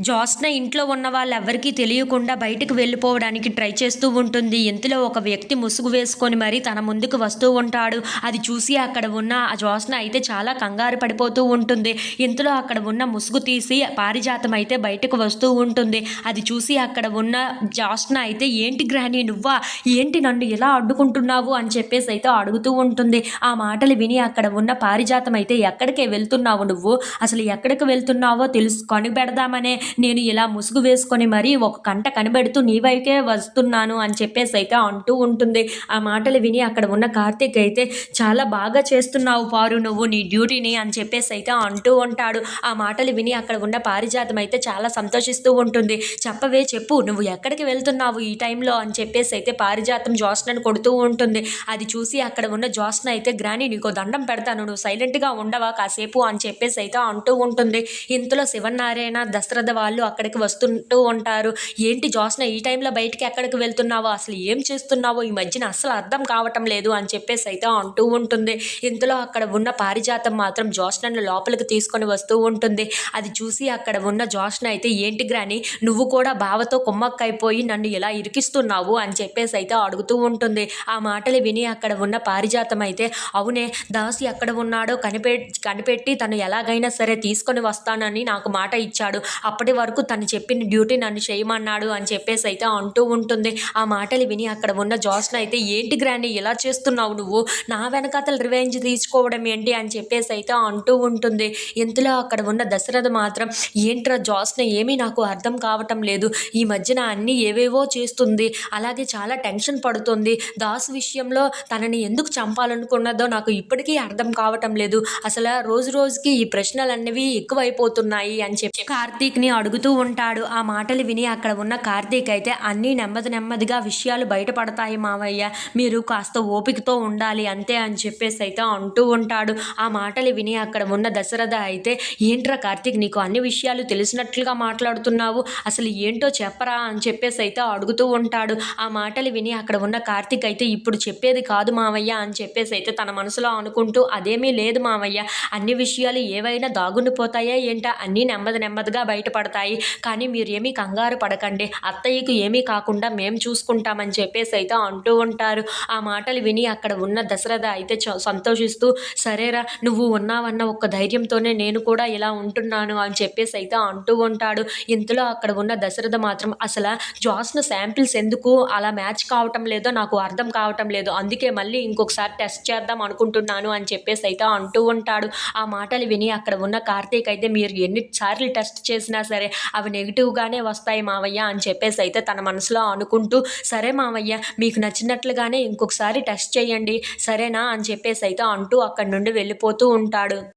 జ్యోత్స్న ఇంట్లో ఉన్న వాళ్ళెవ్వరికీ తెలియకుండా బయటకు వెళ్ళిపోవడానికి ట్రై చేస్తూ ఉంటుంది. ఇంతలో ఒక వ్యక్తి ముసుగు వేసుకొని మరీ తన ముందుకు వస్తూ ఉంటాడు. అది చూసి అక్కడ ఉన్న ఆ జ్యోత్స్న అయితే చాలా కంగారు పడిపోతూ ఉంటుంది. ఇంతలో అక్కడ ఉన్న ముసుగు తీసి పారిజాతం అయితే బయటకు వస్తూ ఉంటుంది. అది చూసి అక్కడ ఉన్న జ్యోత్స్న అయితే, ఏంటి గ్రాని నువ్వా, ఏంటి నన్ను ఇలా అడ్డుకుంటున్నావు అని చెప్పేసి అయితే అడుగుతూ ఉంటుంది. ఆ మాటలు విని అక్కడ ఉన్న పారిజాతం అయితే, ఎక్కడికే వెళ్తున్నావు నువ్వు, అసలు ఎక్కడికి వెళ్తున్నావో కనిపెడదామనే నేను ఇలా ముసుగు వేసుకొని మరీ ఒక కంట కనిపెడుతూ నీ వైపే వస్తున్నాను అని చెప్పేసి అయితే అంటూ ఉంటుంది. ఆ మాటలు విని అక్కడ ఉన్న కార్తీక్ అయితే, చాలా బాగా చేస్తున్నావు పారు నువ్వు నీ డ్యూటీని అని చెప్పేసి అయితే అంటూ ఉంటాడు. ఆ మాటలు విని అక్కడ ఉన్న పారిజాతం అయితే చాలా సంతోషిస్తూ ఉంటుంది. చెప్పవే చెప్పు, నువ్వు ఎక్కడికి వెళ్తున్నావు ఈ టైంలో అని చెప్పేసి అయితే పారిజాతం జ్యోత్స్నను కొడుతూ ఉంటుంది. అది చూసి అక్కడ ఉన్న జ్యోత్స్న అయితే, గ్రాని నీకో దండం పెడతాను, నువ్వు సైలెంట్గా ఉండవా కాసేపు అని చెప్పేసి అయితే అంటూ ఉంటుంది. ఇంతలో శివనారాయణ, దశరథ వాళ్ళు అక్కడికి వస్తుంటూ ఉంటారు. ఏంటి జ్యోత్స్న ఈ టైంలో బయటికి ఎక్కడికి వెళ్తున్నావో, అసలు ఏం చేస్తున్నావో ఈ మధ్యన అస్సలు అర్థం కావటం లేదు అని చెప్పేసి అయితే అంటూ ఉంటుంది. ఇంతలో అక్కడ ఉన్న పారిజాతం మాత్రం జ్యోత్స్నను లోపలికి తీసుకొని వస్తూ ఉంటుంది. అది చూసి అక్కడ ఉన్న జ్యోత్స్న అయితే, ఏంటి గ్రాని నువ్వు కూడా బావతో కుమ్మక్కైపోయి నన్ను ఇలా ఇరికిస్తున్నావు అని చెప్పేసి అయితే అడుగుతూ ఉంటుంది. ఆ మాటలు విని అక్కడ ఉన్న పారిజాతం అయితే, అవునే, దాసి ఎక్కడ ఉన్నాడో కనిపెట్టి తను ఎలాగైనా సరే తీసుకొని వస్తానని నాకు మాట ఇచ్చాడు. అప్పటి వరకు తను చెప్పిన డ్యూటీ నన్ను చేయమన్నాడు అని చెప్పేసి అయితే అంటూ ఉంటుంది. ఆ మాటలు విని అక్కడ ఉన్న జ్యోత్స్న అయితే, ఏంటి గ్రాని ఇలా చేస్తున్నావు నువ్వు, నా వెనకాతల రివెంజ్ తీసుకోవడం ఏంటి అని చెప్పేసి అయితే అంటూ ఉంటుంది. ఇంతలో అక్కడ ఉన్న దశరథ మాత్రం, ఏంట్రా జ్యోత్స్న ఏమీ నాకు అర్థం కావటం లేదు, ఈ మధ్యన అన్నీ ఏవేవో చేస్తుంది, అలాగే చాలా టెన్షన్ పడుతుంది, దాస్ విషయంలో తనని ఎందుకు చంపాలనుకున్నదో నాకు ఇప్పటికీ అర్థం కావటం లేదు, అసలు రోజు రోజుకి ఈ ప్రశ్నలన్నవి ఎక్కువైపోతున్నాయి అని చెప్పి కార్తీక్ని అడుగుతూ ఉంటాడు. ఆ మాటలు విని అక్కడ ఉన్న కార్తీక్ అయితే, అన్నీ నెమ్మదిగా విషయాలు బయటపడతాయి మావయ్య, మీరు కాస్త ఓపికతో ఉండాలి అంతే అని చెప్పేసి అయితే అంటూ ఉంటాడు. ఆ మాటలు విని అక్కడ ఉన్న దశరథ అయితే, ఏంట్రా కార్తీక్ నీకు అన్ని విషయాలు తెలిసినట్లుగా మాట్లాడుతున్నావు, అసలు ఏంటో చెప్పరా అని చెప్పేసి అయితే అడుగుతూ ఉంటాడు. ఆ మాటలు విని అక్కడ ఉన్న కార్తీక్ అయితే, ఇప్పుడు చెప్పేది కాదు మావయ్య అని చెప్పేసి అయితే తన మనసులో అనుకుంటూ, అదేమీ లేదు మావయ్య, అన్ని విషయాలు ఏవైనా దాగుండిపోతాయా ఏంటా, అన్నీ నెమ్మదిగా బయటపడతాయి, కానీ మీరు ఏమీ కంగారు పడకండి, అత్తయ్యకు ఏమీ కాకుండా మేము చూసుకుంటామని చెప్పేసి అయితే అంటూ ఉంటారు. ఆ మాటలు విని అక్కడ ఉన్న దశరథ అయితే సంతోషిస్తూ, సరేరా నువ్వు ఉన్నావన్న ఒక్క ధైర్యంతోనే నేను కూడా ఇలా ఉంటున్నాను అని చెప్పేసి అయితే అంటూ ఉంటాడు. ఇంతలో అక్కడ ఉన్న దశరథ మాత్రం, అసలు జ్యోత్స్న శాంపిల్స్ ఎందుకు అలా మ్యాచ్ కావటం లేదో నాకు అర్థం కావటం లేదు, అందుకే మళ్ళీ ఇంకొకసారి టెస్ట్ చేద్దాం అనుకుంటున్నాను అని చెప్పేసి అయితే అంటూ ఉంటాడు. ఆ మాటలు విని అక్కడ ఉన్న కార్తీక్ అయితే, మీరు ఎన్నిసార్లు టెస్ట్ చేసినా సరే అవి నెగిటివ్గానే వస్తాయి మావయ్య అని చెప్పేసి అయితే తన మనసులో అనుకుంటూ, సరే మావయ్య మీకు నచ్చినట్లుగానే ఇంకొకసారి టెస్ట్ చేయండి సరేనా అని చెప్పేసి అయితే అంటూ అక్కడి నుండి వెళ్ళిపోతూ ఉంటాడు.